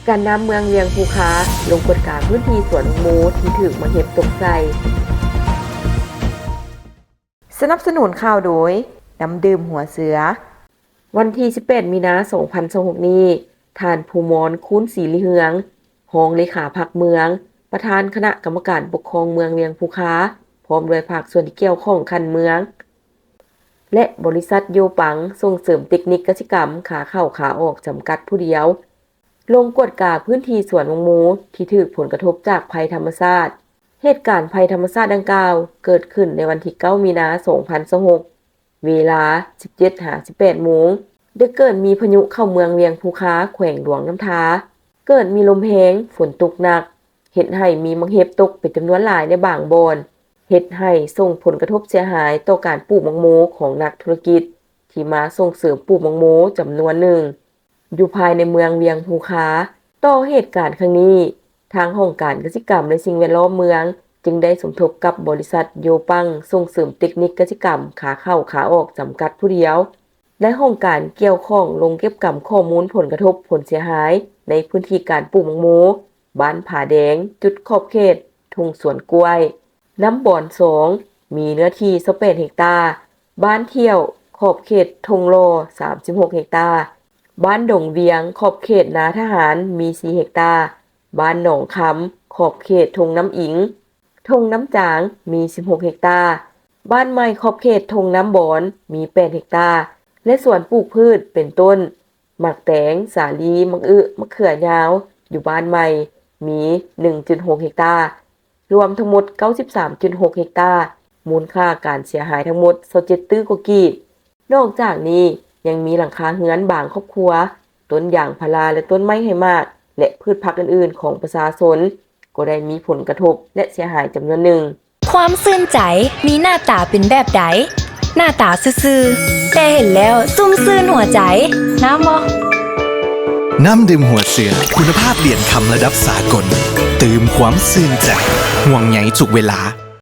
การนำเมืองเวียงภูคาลงกฎการพื้นที่สวนหมูที่ถูกมาเห็บตกใส่สนับสนุนข่าวโดยน้ำดื่มหัวเสือวันที่18มีนาคม2026นี้ท่านภูมรคุ้นศรีลิเฮืองรองเลขาพรรคเมืองประธานคณะกรรมการปกครองเมืองเวียงภูคาพร้อมด้วยภาคส่วนที่เกี่ยวข้องคันเมืองและบริษัทโยปังส่งเสริมเทคนิคกสิกรรมขาเข้าขาออกจำกัดผู้เดียวลงกฎกาพื้นที่สวนหมูที่ถูกผลกระทบจากภัยธรรมชาติเหตุการณ์ภัยธรรมชาติดังกล่าวเกิดขึ้นในวันที่9มีนาคม2026เวลา 17:18 น.ได้เกิดมีพายุเข้าเมืองเวียงภูคาแขวงหลวงน้ำทาเกิดมีลมแรงฝนตกหนักเฮ็ดให้มีมังเห็บตกเป็นจำนวนหลายในบางบอนเฮ็ดให้ส่งผลกระทบเสียหายต่อการปลูกมังโมของนักธุรกิจที่มาส่งเสริมปลูกมังโมจำนวนหนึ่งอยู่ภายในเมืองเวียงภูคาต่อเหตุการณ์ครั้งนี้ทางห้องการกสิกรรมและสิ่งแวดล้อมเมืองจึงได้สมทบกับบริษัทโยปังส่งเสริมเทคนิคกสิกรรมขาเข้าขาออกจำกัดผู้เดียวและห้องการเกี่ยวข้องลงเก็บกำข้อมูลผลกระทบผลเสียหายในพื้นที่การปลูกมังโมบ้านผาแดงจุดขอบเขตทุ่งสวนกล้วยน้ำบ่อน2มีเนื้อที่28เฮกตาร์บ้านเที่ยวขอบเขตทงโล36เฮกตาร์บ้านดงเวียงขอบเขตนาทหารมี4เฮกตาร์บ้านหนองคำขอบเขตทงน้ำอิงทงน้ำจางมี16เฮกตาร์บ้านใหม่ขอบเขตทงน้ำบอนมี8เฮกตาร์และสวนปลูกพืชเป็นต้นหมักแตงสาลีมะเขือยาวอยู่บ้านใหม่มี 1.6 เฮกตาร์รวมทั้งหมด 93.6 เฮกตาร์มูลค่าการเสียหายทั้งหมด27ตื้อกว่ากีบนอกจากนี้ยังมีหลังคาเรือนบางครอบครัวต้นยางพาราและต้นไม้ไหหมากและพืชผักอื่นๆของประชาชนก็ได้มีผลกระทบและเสียหายจำนวนหนึ่งความซื่นใจมีหน้าตาเป็นแบบใดหน้าตาซื่อๆแต่เห็นแล้วซุ่มซื่นหัวใจน้ำบ่ น้ำดื่มหัวเสือคุณภาพเหรียญคำระดับสากลตื่มความซื่นใจห่วงใยทุกเวลา